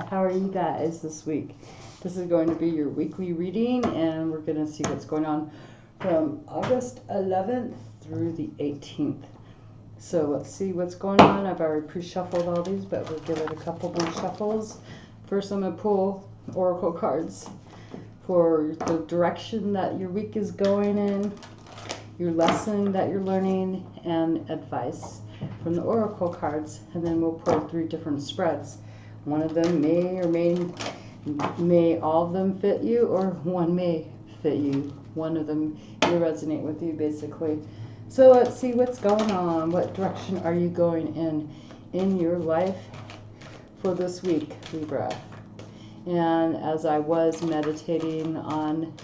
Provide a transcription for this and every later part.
How are you guys this week? This is going to be your weekly reading, and we're going to see what's going on from August 11th through the 18th. So let's see what's going on. I've already pre-shuffled all these, but we'll give it a couple more shuffles. First, I'm going to pull oracle cards for the direction that your week is going in, your lesson that you're learning, and advice from the oracle cards. And then we'll pull 3 different spreads. One of them may all of them fit you, or one may fit you. One of them may resonate with you, basically. So let's see what's going on. What direction are you going in your life for this week, Libra? And as I was meditating on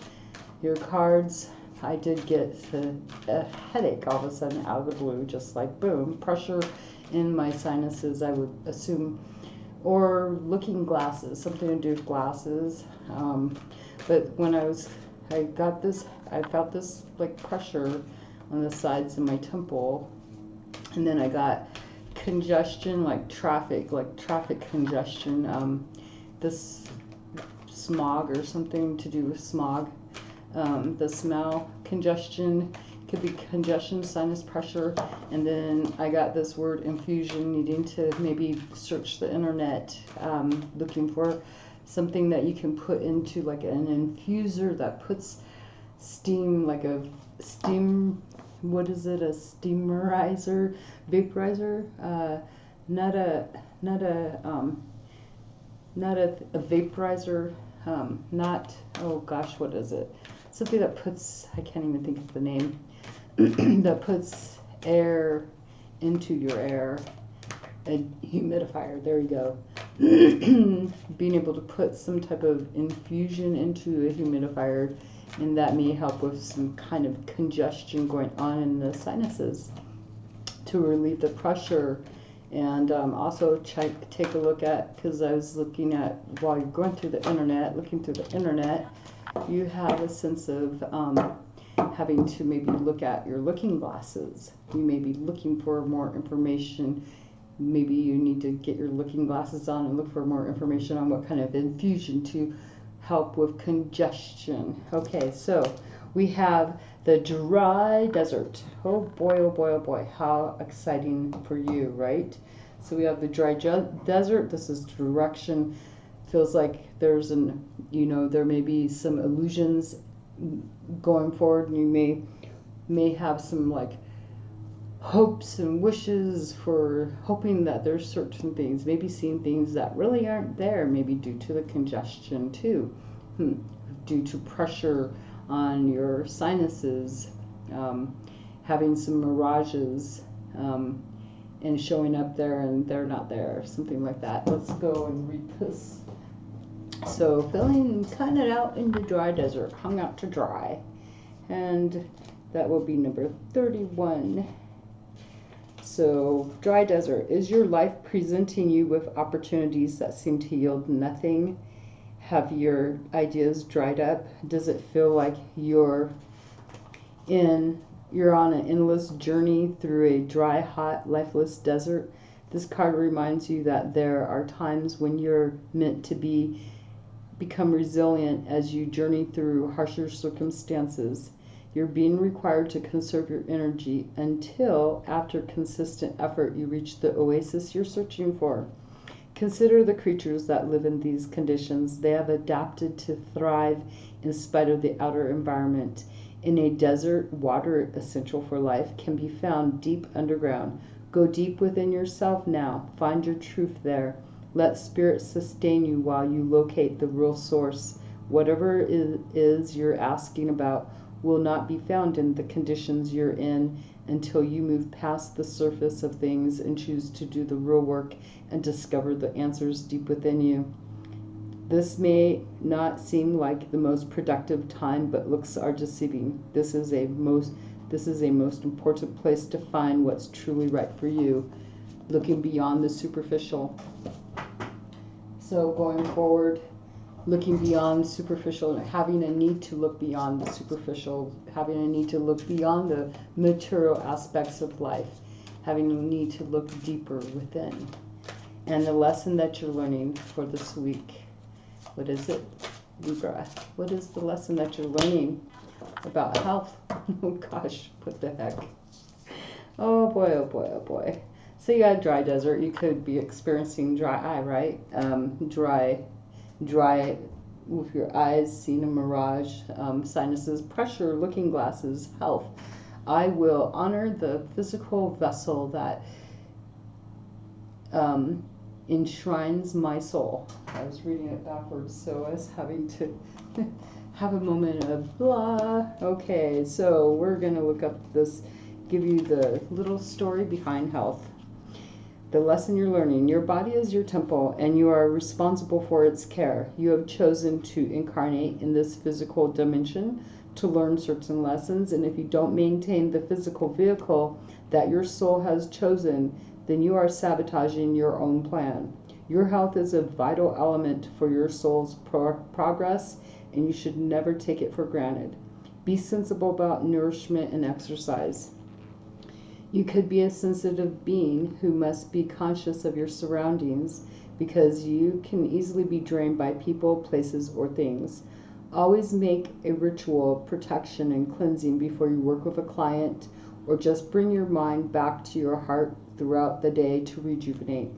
your cards, I did get a headache all of a sudden out of the blue, just like boom, pressure in my sinuses, I would assume, or looking glasses, something to do with glasses. But when I felt this like pressure on the sides of my temple, and then I got congestion, like traffic congestion, this smog or something to do with smog, the smell, congestion, could be congestion, sinus pressure. And then I got this word infusion, needing to maybe search the internet, looking for something that you can put into like an infuser that puts steam, like a steam, what is it, a steamerizer, vaporizer, not a vaporizer, not, oh gosh, what is it? Something that puts, I can't even think of the name, that puts air into your air. A humidifier, there you go. Being able to put some type of infusion into a humidifier, and that may help with some kind of congestion going on in the sinuses to relieve the pressure. And also take a look at, because I was looking at, while you're going through the internet, looking through the internet, you have a sense of having to maybe look at your looking glasses. You may be looking for more information. Maybe you need to get your looking glasses on and look for more information on what kind of infusion to help with congestion. Okay, so we have the dry desert. Oh boy, oh boy, oh boy. How exciting for you, right? So we have the dry desert. This is direction. Feels like there's there may be some illusions going forward, and you may have some like hopes and wishes for hoping that there's certain things, maybe seeing things that really aren't there, maybe due to the congestion too, due to pressure on your sinuses, having some mirages, and showing up there and they're not there, something like that. Let's go and read this. So feeling kind of out in the dry desert, hung out to dry, and that will be number 31. So dry desert, is your life presenting you with opportunities that seem to yield nothing? Have your ideas dried up? Does it feel like you're on an endless journey through a dry, hot, lifeless desert? This card reminds you that there are times when you're meant to become resilient as you journey through harsher circumstances. You're being required to conserve your energy until, after consistent effort, you reach the oasis you're searching for. Consider the creatures that live in these conditions. They have adapted to thrive in spite of the outer environment. In a desert, water, essential for life, can be found deep underground. Go deep within yourself now. Find your truth there. Let spirit sustain you while you locate the real source. Whatever it is you're asking about will not be found in the conditions you're in until you move past the surface of things and choose to do the real work and discover the answers deep within you. This may not seem like the most productive time, but looks are deceiving. This is a most important place to find what's truly right for you, looking beyond the superficial. So going forward, looking beyond superficial, having a need to look beyond the superficial, having a need to look beyond the material aspects of life, having a need to look deeper within. And the lesson that you're learning for this week, what is it, Libra? What is the lesson that you're learning about health? Oh gosh, what the heck? Oh boy, oh boy, oh boy. So you got a dry desert. You could be experiencing dry eye, right? Dry with your eyes, seeing a mirage, sinuses, pressure, looking glasses, health. I will honor the physical vessel that enshrines my soul. I was reading it backwards, so I was having to have a moment of blah. Okay, so we're going to look up this, give you the little story behind health. The lesson you're learning: your body is your temple, and you are responsible for its care. You have chosen to incarnate in this physical dimension to learn certain lessons, and if you don't maintain the physical vehicle that your soul has chosen, then you are sabotaging your own plan. Your health is a vital element for your soul's progress, and you should never take it for granted. Be sensible about nourishment and exercise. You could be a sensitive being who must be conscious of your surroundings, because you can easily be drained by people, places, or things. Always make a ritual of protection and cleansing before you work with a client, or just bring your mind back to your heart throughout the day to rejuvenate.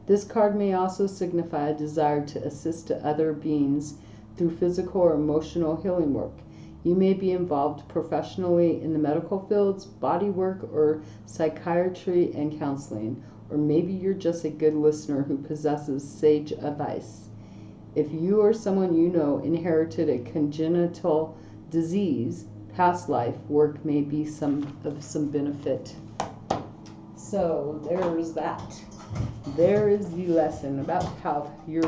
This card may also signify a desire to assist other beings through physical or emotional healing work. You may be involved professionally in the medical fields, body work, or psychiatry and counseling, or maybe you're just a good listener who possesses sage advice. If you or someone you know inherited a congenital disease, past life work may be of some benefit. So there's that. There is the lesson about how you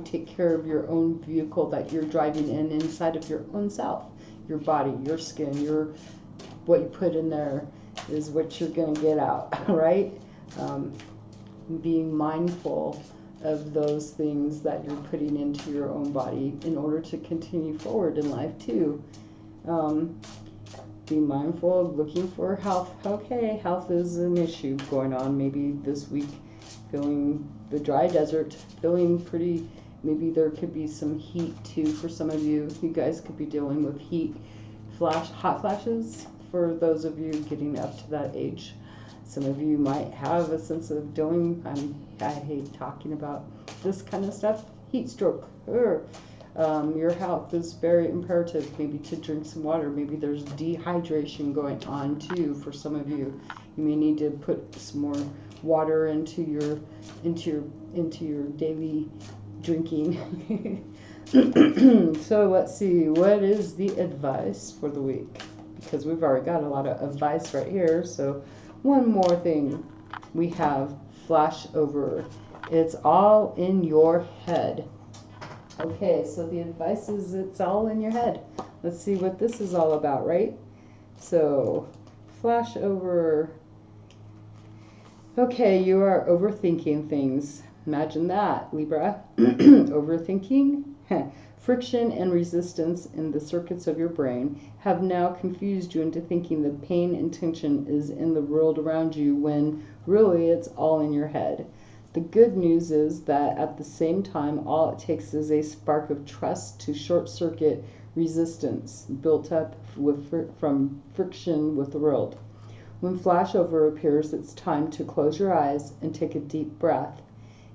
take care of your own vehicle that you're driving inside of your own self. Your body, your skin, what you put in there is what you're going to get out, right? Being mindful of those things that you're putting into your own body in order to continue forward in life too. Be mindful of looking for health. Okay, health is an issue going on maybe this week. Feeling the dry desert, feeling pretty. Maybe there could be some heat too for some of you. You guys could be dealing with heat, hot flashes for those of you getting up to that age. Some of you might have a sense of dealing, I hate talking about this kind of stuff, heat stroke. Your health is very imperative, maybe to drink some water. Maybe there's dehydration going on too for some of you. You may need to put some more water into your daily drinking. So let's see, what is the advice for the week? Because we've already got a lot of advice right here. So one more thing, we have flash over. It's all in your head. Okay, so the advice is it's all in your head. Let's see what this is all about, right? So flash over. Okay, you are overthinking things. Imagine that, Libra. Overthinking? Friction and resistance in the circuits of your brain have now confused you into thinking the pain and tension is in the world around you when really it's all in your head. The good news is that at the same time, all it takes is a spark of trust to short-circuit resistance built up from friction with the world. When flashover appears, it's time to close your eyes and take a deep breath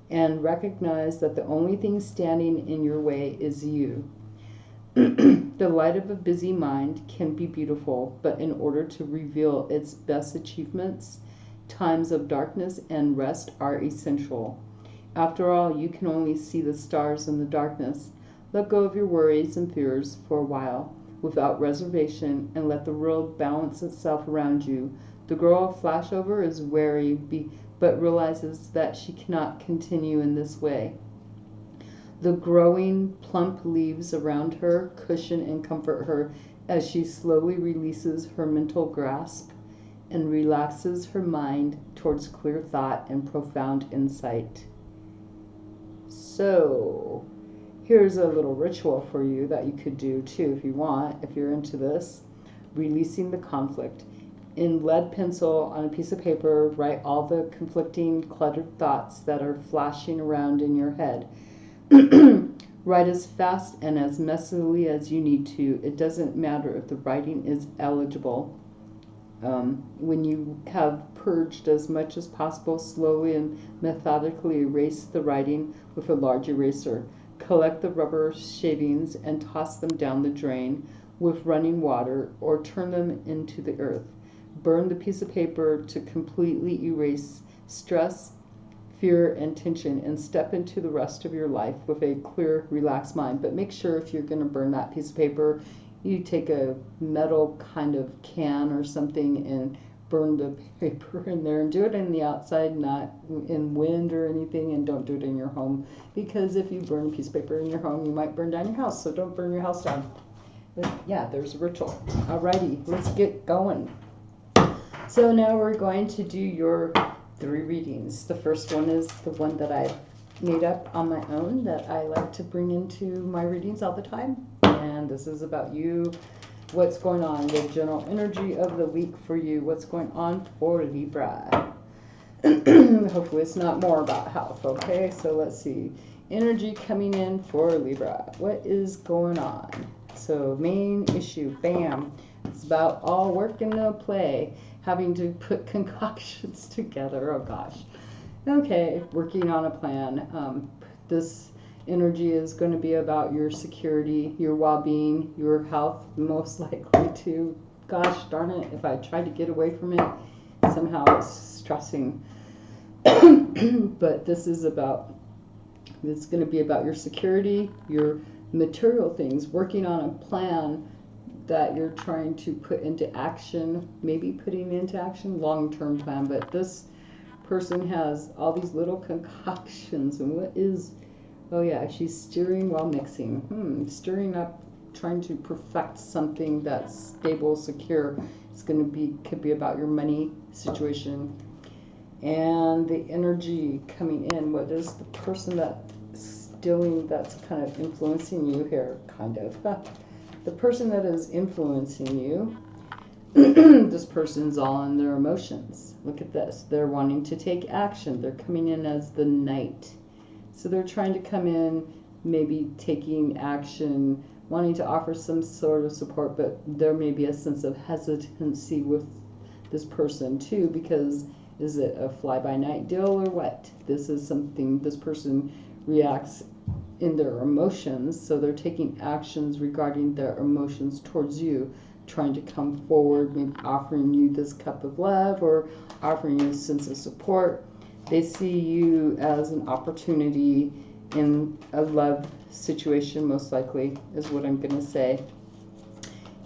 and recognize that the only thing standing in your way is you. The light of a busy mind can be beautiful, but in order to reveal its best achievements, times of darkness and rest are essential. After all, you can only see the stars in the darkness. Let go of your worries and fears for a while, without reservation, and let the world balance itself around you. The girl of flashover is wary, but realizes that she cannot continue in this way. The growing, plump leaves around her cushion and comfort her as she slowly releases her mental grasp and relaxes her mind towards clear thought and profound insight. So, here's a little ritual for you that you could do too if you want, if you're into this. Releasing the conflict. in lead pencil on a piece of paper, write all the conflicting, cluttered thoughts that are flashing around in your head. Write as fast and as messily as you need to. It doesn't matter if the writing is illegible. When you have purged as much as possible, slowly and methodically erase the writing with a large eraser. Collect the rubber shavings and toss them down the drain with running water or turn them into the earth. Burn the piece of paper to completely erase stress, fear, and tension, and step into the rest of your life with a clear, relaxed mind. But make sure if you're going to burn that piece of paper, you take a metal kind of can or something and burn the paper in there, and do it in the outside, not in wind or anything, and don't do it in your home, because if you burn a piece of paper in your home, you might burn down your house, so don't burn your house down. But yeah, there's a ritual. Alrighty, let's get going. So now we're going to do your 3 readings. The first one is the one that I made up on my own that I like to bring into my readings all the time. And this is about you, what's going on, the general energy of the week for you, what's going on for Libra. Hopefully it's not more about health, okay? So let's see. Energy coming in for Libra. What is going on? So main issue, bam. It's about all work and no play. Having to put concoctions together. Oh gosh. Okay, working on a plan. This energy is going to be about your security, your well-being, your health, most likely too. Gosh darn it, if I try to get away from it, somehow it's stressing. But this is going to be about your security, your material things, working on a plan that you're trying to put into action, maybe putting into action, long-term plan. But this person has all these little concoctions, and what is, oh yeah, she's stirring while mixing. Stirring up, trying to perfect something that's stable, secure. It's going to be, could be about your money situation. And the energy coming in, what is the person that's doing, that's kind of influencing you here, kind of. The person that is influencing you, this person's all in their emotions. Look at this. They're wanting to take action. They're coming in as the knight. So they're trying to come in, maybe taking action, wanting to offer some sort of support, but there may be a sense of hesitancy with this person too, because is it a fly-by-night deal or what? This is something, this person reacts in their emotions, so they're taking actions regarding their emotions towards you, trying to come forward, maybe offering you this cup of love or offering you a sense of support. They see you as an opportunity in a love situation, most likely, is what I'm going to say.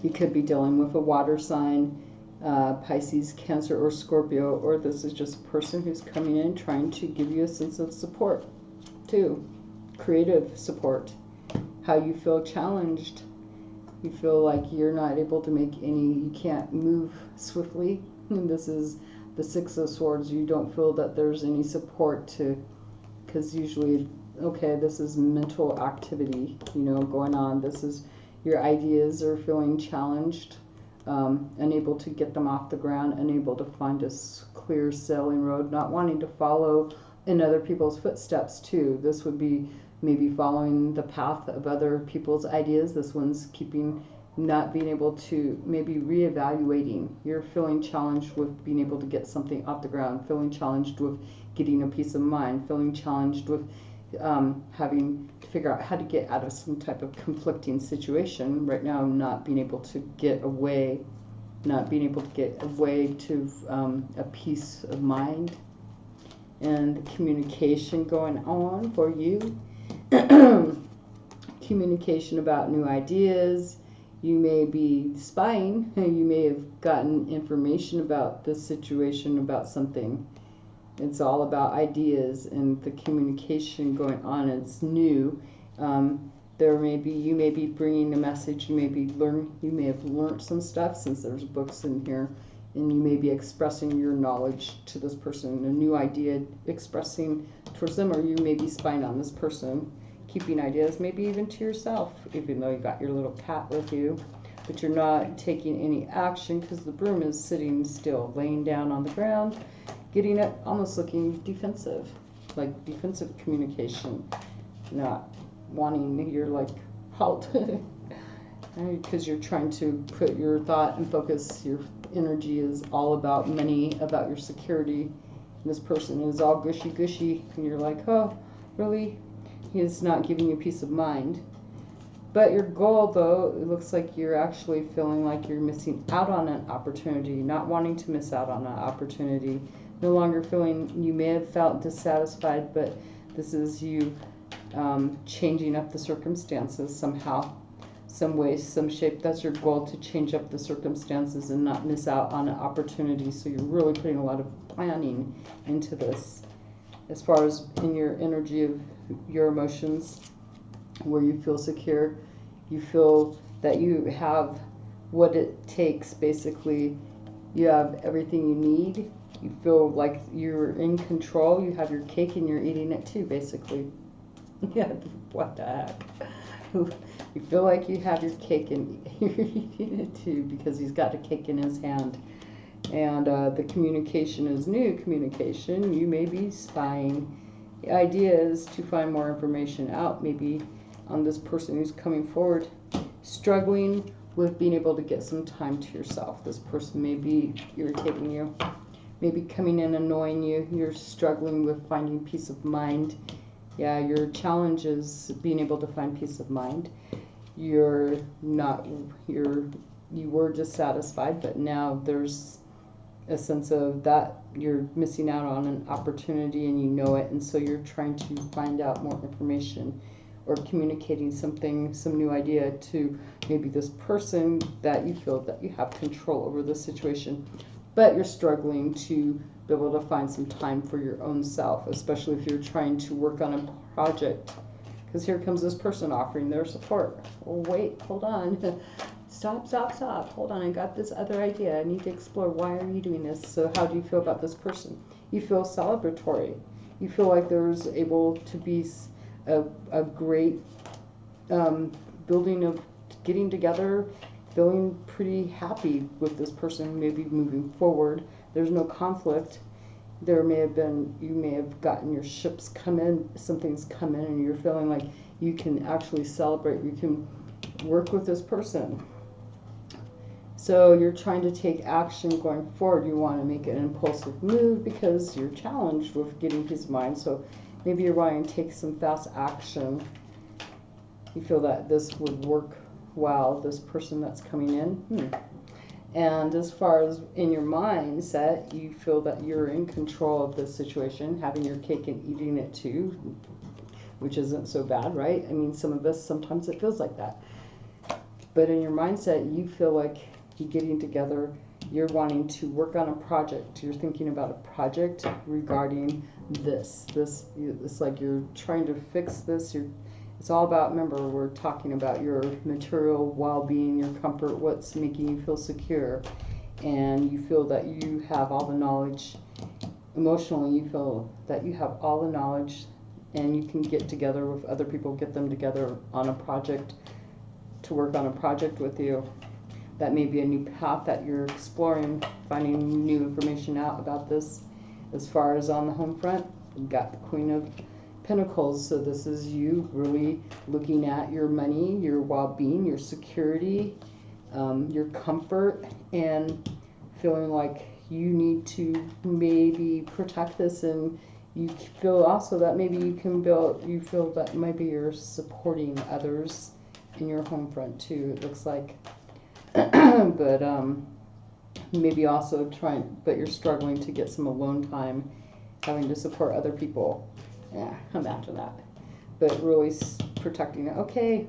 You could be dealing with a water sign, Pisces, Cancer, or Scorpio, or this is just a person who's coming in trying to give you a sense of support, too. Creative support. How you feel challenged. You feel like you're not able to make any, you can't move swiftly. And this is the Six of Swords. You don't feel that there's any support to, because usually, okay, this is mental activity, you know, going on. This is your ideas are feeling challenged, unable to get them off the ground, unable to find a clear sailing road, not wanting to follow in other people's footsteps too. This would be maybe following the path of other people's ideas. This one's not being able to, maybe reevaluating. You're feeling challenged with being able to get something off the ground, feeling challenged with getting a peace of mind, feeling challenged with having to figure out how to get out of some type of conflicting situation. Right now, not being able to get away, to a peace of mind, and communication going on for you. Communication about new ideas. You may be spying. You may have gotten information about this situation, about something. It's all about ideas and the communication going on. It's new. You may be bringing a message. You may have learned some stuff, since there's books in here, and you may be expressing your knowledge to this person, a new idea expressing towards them, or you may be spying on this person, keeping ideas, maybe even to yourself, even though you got your little cat with you. but you're not taking any action because the broom is sitting still, laying down on the ground, getting it, almost looking defensive, like defensive communication, not wanting, you're like, halt, because you're trying to put your thought and focus, your energy is all about money, about your security. This person is all gushy, and you're like, oh, really? He is not giving you peace of mind. But your goal, though, it looks like you're actually feeling like you're missing out on an opportunity, not wanting to miss out on an opportunity, no longer feeling, you may have felt dissatisfied, but this is you changing up the circumstances somehow, some way, some shape. That's your goal, to change up the circumstances and not miss out on an opportunity. So you're really putting a lot of planning into this. As far as in your energy of your emotions, where you feel secure, you feel that you have what it takes, basically. You have everything you need. You feel like you're in control. You have your cake and you're eating it too, basically. Yeah, what the heck? You feel like you have your cake and you're eating it too, because he's got a cake in his hand. And the communication is new communication. You may be spying. The idea is to find more information out, maybe on this person who's coming forward, struggling with being able to get some time to yourself. This person may be irritating you, maybe coming in annoying you. You're struggling with finding peace of mind. Yeah, your challenge is being able to find peace of mind. You were dissatisfied, but now there's a sense of that you're missing out on an opportunity and you know it, and so you're trying to find out more information or communicating something, some new idea to maybe this person that you feel that you have control over the situation, but you're struggling to be able to find some time for your own self, especially if you're trying to work on a project, because here comes this person offering their support. Oh, wait, hold on. Stop. Hold on, I got this other idea. I need to explore, why are you doing this? So how do you feel about this person? You feel celebratory. You feel like there's able to be a great building of getting together, feeling pretty happy with this person, maybe moving forward. There's no conflict. You may have gotten your ships come in, something's come in, and you're feeling like you can actually celebrate, you can work with this person. So you're trying to take action going forward. You want to make an impulsive move because you're challenged with getting peace of mind. So maybe you're wanting to take some fast action. You feel that this would work well, this person that's coming in. And as far as in your mindset, you feel that you're in control of this situation, having your cake and eating it too, which isn't so bad, right? I mean, some of us, sometimes it feels like that. But in your mindset, you feel like you're getting together, you're wanting to work on a project. You're thinking about a project regarding this. It's like you're trying to fix this. It's all about, remember, we're talking about your material well-being, your comfort, what's making you feel secure. And you feel that you have all the knowledge. Emotionally, you feel that you have all the knowledge and you can get together with other people, get them together on a project, to work on a project with you. That may be a new path that you're exploring, finding new information out about this. As far as on the home front, you've got the Queen of Pentacles. So this is you really looking at your money, your well-being, your security, your comfort, and feeling like you need to maybe protect this. And you feel also that maybe you feel that maybe you're supporting others in your home front too, it looks like. But maybe also but you're struggling to get some alone time, having to support other people. Yeah, come back to that. But really protecting it. Okay,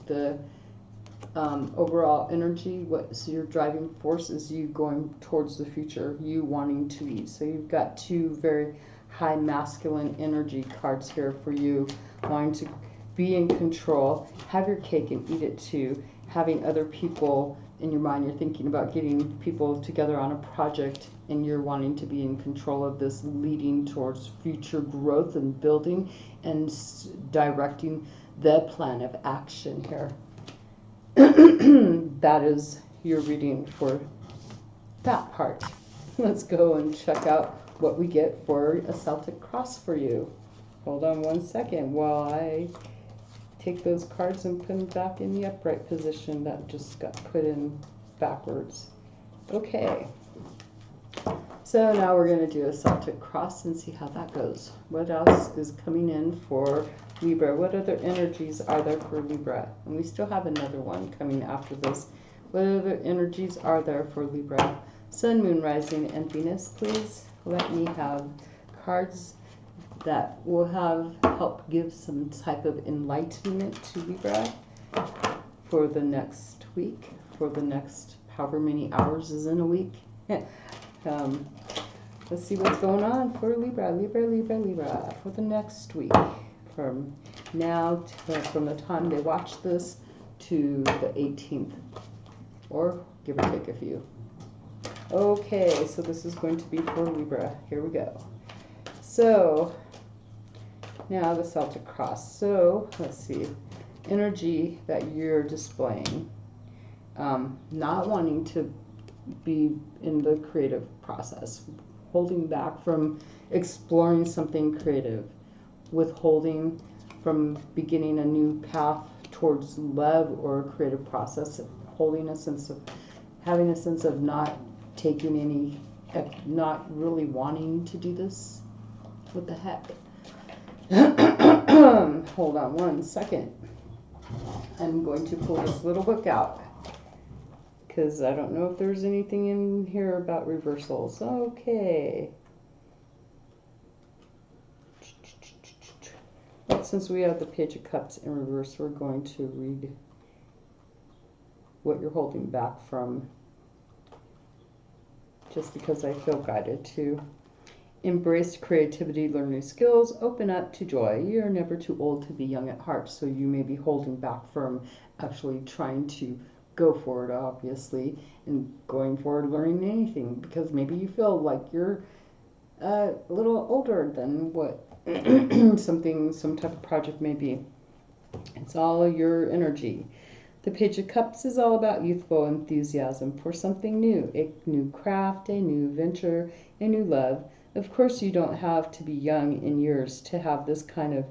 the overall energy, so your driving force is you going towards the future, you wanting to eat. So you've got two very high masculine energy cards here for you, wanting to be in control, have your cake and eat it too, having other people in your mind. You're thinking about getting people together on a project, and you're wanting to be in control of this, leading towards future growth and building and directing the plan of action here. that is your reading for that part. Let's go and check out what we get for a Celtic cross for you. Hold on one second while I take those cards and put them back in the upright position that just got put in backwards. Okay. So now we're going to do a Celtic cross and see how that goes. What else is coming in for Libra? What other energies are there for Libra? And we still have another one coming after this. What other energies are there for Libra? Sun, Moon, Rising, and Venus, please let me have cards that will help give some type of enlightenment to Libra for the next week, for the next however many hours is in a week. Let's see what's going on for Libra, Libra, for the next week. From now to, from the time they watch this to the 18th, or give or take a few. Okay, so this is going to be for Libra. Here we go. So, now the Celtic cross. So, let's see. Energy that you're displaying. Not wanting to be in the creative process. Holding back from exploring something creative. Withholding from beginning a new path towards love or a creative process. Holding a sense of, having a sense of not taking any, not really wanting to do this. What the heck? Hold on one second. I'm going to pull this little book out because I don't know if there's anything in here about reversals. Okay. But since we have the Page of Cups in reverse, we're going to read what you're holding back from, just because I feel guided to. Embrace creativity, learn new skills, open up to joy. You're never too old to be young at heart, so you may be holding back from actually trying to go forward, obviously, and going forward, learning anything, because maybe you feel like you're a little older than what some type of project may be. It's all your energy. The Page of Cups is all about youthful enthusiasm for something new, a new craft, a new venture, a new love. Of course, you don't have to be young in years to have this kind of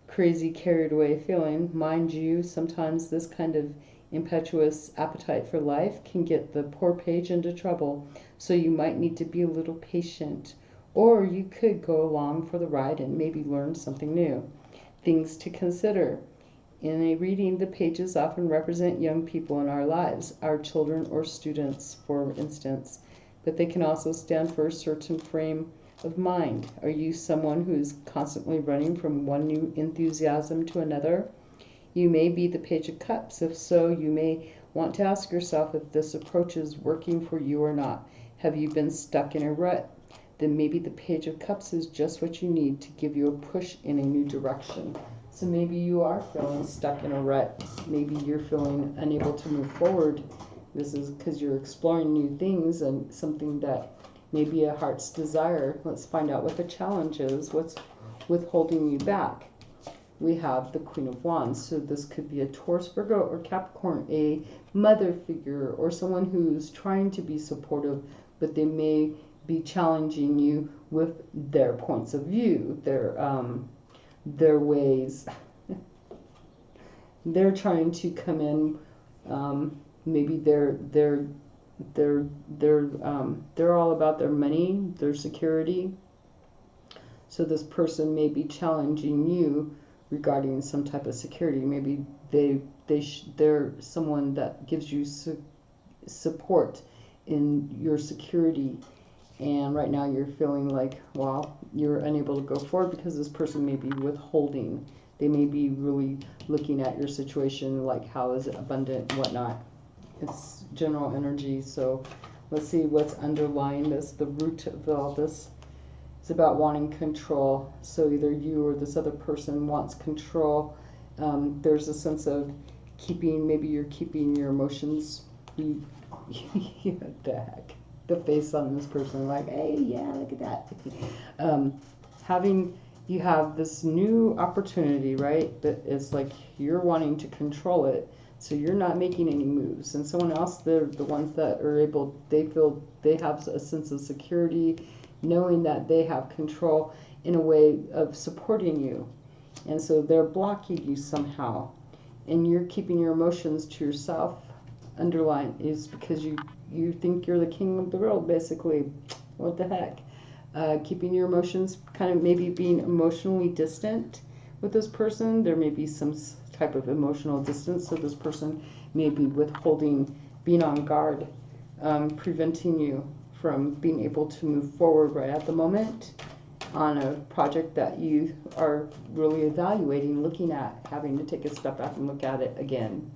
crazy, carried away feeling. Mind you, sometimes this kind of impetuous appetite for life can get the poor page into trouble, so you might need to be a little patient. Or you could go along for the ride and maybe learn something new. Things to consider. In a reading, the pages often represent young people in our lives, our children or students, for instance, but they can also stand for a certain frame of mind. Are you someone who is constantly running from one new enthusiasm to another? You may be the Page of Cups. If so, you may want to ask yourself if this approach is working for you or not. Have you been stuck in a rut? Then maybe the Page of Cups is just what you need to give you a push in a new direction. So maybe you are feeling stuck in a rut. Maybe you're feeling unable to move forward. This is because you're exploring new things and something that may be a heart's desire. Let's find out what the challenge is. What's withholding you back? We have the Queen of Wands. So this could be a Taurus, Virgo, or Capricorn, a mother figure, or someone who's trying to be supportive, but they may be challenging you with their points of view, their ways. They're trying to come in. Maybe they're all about their money, their security. So this person may be challenging you regarding some type of security. Maybe they're someone that gives you support in your security. And right now you're feeling like, well, you're unable to go forward because this person may be withholding. They may be really looking at your situation like, how is it abundant and whatnot. It's general energy. So let's see what's underlying this. The root of all this is about wanting control. So either you or this other person wants control. There's a sense of keeping, maybe you're keeping your emotions. What the heck? The face on this person, like, hey, yeah, look at that. You have this new opportunity, right? That is like you're wanting to control it, So you're not making any moves, and someone else, they're the ones that are able, they feel they have a sense of security, knowing that they have control in a way of supporting you. And so they're blocking you somehow, and you're keeping your emotions to yourself. Underline is because you think you're the king of the world, basically. What the heck? Keeping your emotions, kind of maybe being emotionally distant with this person. There may be some type of emotional distance, so this person may be withholding, being on guard, preventing you from being able to move forward right at the moment on a project that you are really evaluating, looking at, having to take a step back and look at it again.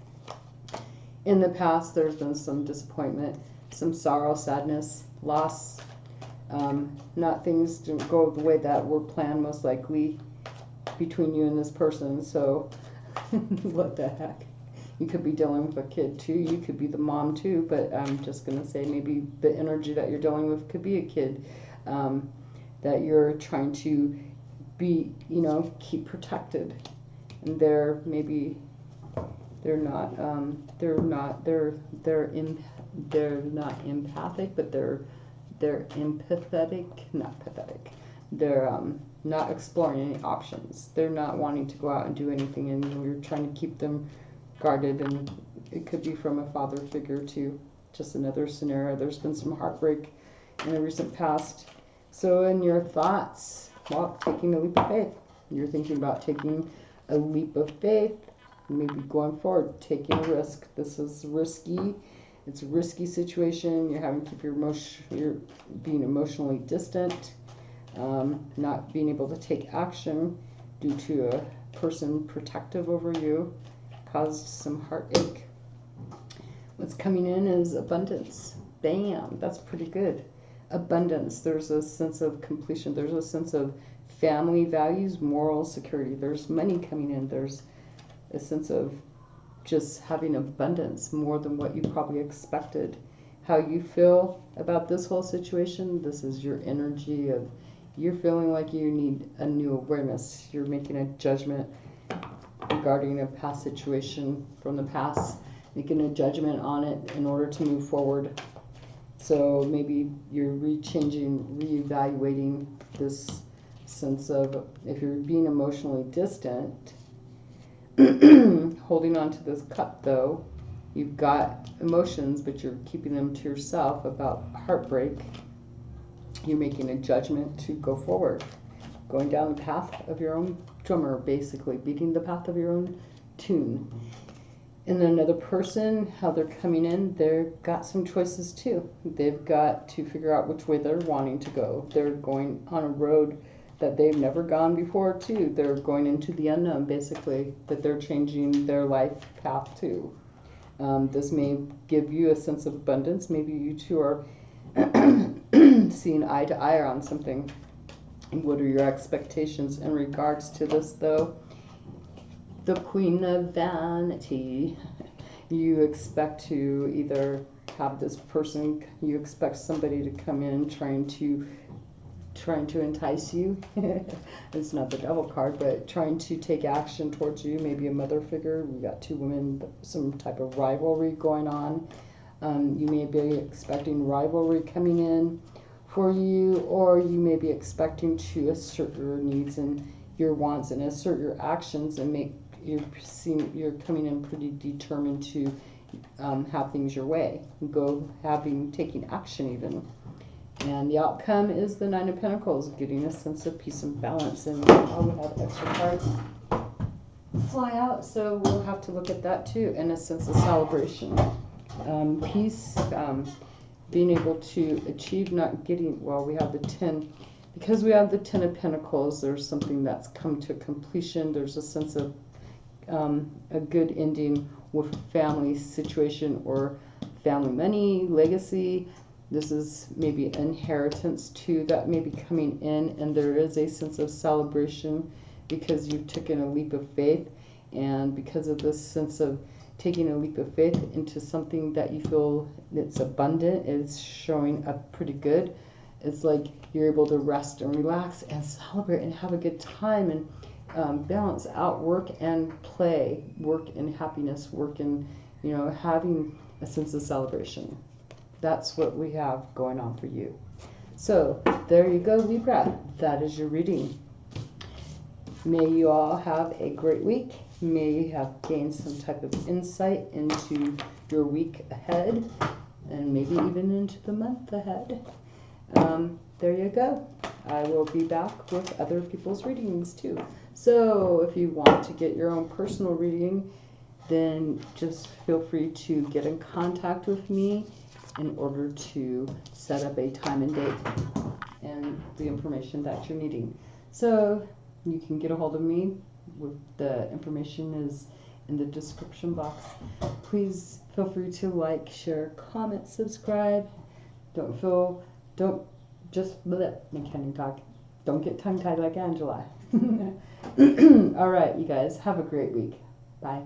In the past, there's been some disappointment, some sorrow, sadness, loss. Not things didn't go the way that were planned, most likely, between you and this person. So what the heck? You could be dealing with a kid too. You could be the mom too. But I'm just going to say maybe the energy that you're dealing with could be a kid that you're trying to be, keep protected. And they're not empathic, but they're empathetic, not pathetic. They're not exploring any options. They're not wanting to go out and do anything, and you're trying to keep them guarded. And it could be from a father figure too. Just another scenario. There's been some heartbreak in the recent past. So in your thoughts, well, taking a leap of faith. You're thinking about taking a leap of faith, maybe going forward, taking a risk. This is risky. It's a risky situation. You're having to keep you're being emotionally distant, not being able to take action due to a person protective over you, caused some heartache. What's coming in is abundance. Bam, that's pretty good. Abundance. There's a sense of completion. There's a sense of family values, moral security. There's money coming in. There's a sense of just having abundance, more than what you probably expected. How you feel about this whole situation, this is your energy of you're feeling like you need a new awareness. You're making a judgment regarding a past situation from the past, making a judgment on it in order to move forward. So maybe you're reevaluating this sense of, if you're being emotionally distant, holding on to this cup though, you've got emotions, but you're keeping them to yourself about heartbreak. You're making a judgment to go forward, going down the path of your own drummer, basically, beating the path of your own tune. And then another person, how they're coming in, they've got some choices too. They've got to figure out which way they're wanting to go. They're going on a road that they've never gone before too. They're going into the unknown, basically, that they're changing their life path too. This may give you a sense of abundance. Maybe you two are seeing eye to eye on something. And what are your expectations in regards to this though? The Queen of Vanity. You expect to either have this person, you expect somebody to come in trying to entice you. It's not the devil card, but trying to take action towards you. Maybe a mother figure. We got two women, some type of rivalry going on. You may be expecting rivalry coming in for you, or you may be expecting to assert your needs and your wants and assert your actions and make you're coming in pretty determined to have things your way, taking action even. And the outcome is the Nine of Pentacles, getting a sense of peace and balance. And we have extra cards fly out, so we'll have to look at that too, and a sense of celebration. Peace, being able to achieve, not getting, well, we have the 10, because we have the 10 of Pentacles, there's something that's come to completion. There's a sense of a good ending with family situation or family money, legacy. This is maybe inheritance too that may be coming in, and there is a sense of celebration because you've taken a leap of faith, and because of this sense of taking a leap of faith into something that you feel it's abundant, it's showing up pretty good. It's like you're able to rest and relax and celebrate and have a good time, and balance out work and play, work and happiness, work and, you know, having a sense of celebration. That's what we have going on for you. So there you go, Libra. That is your reading. May you all have a great week. May you have gained some type of insight into your week ahead, and maybe even into the month ahead. There you go. I will be back with other people's readings too. So if you want to get your own personal reading, then just feel free to get in contact with me in order to set up a time and date and the information that you're needing. So you can get a hold of me. The information is in the description box. Please feel free to like, share, comment, subscribe. Don't get tongue-tied like Angela. All right, you guys, have a great week. Bye.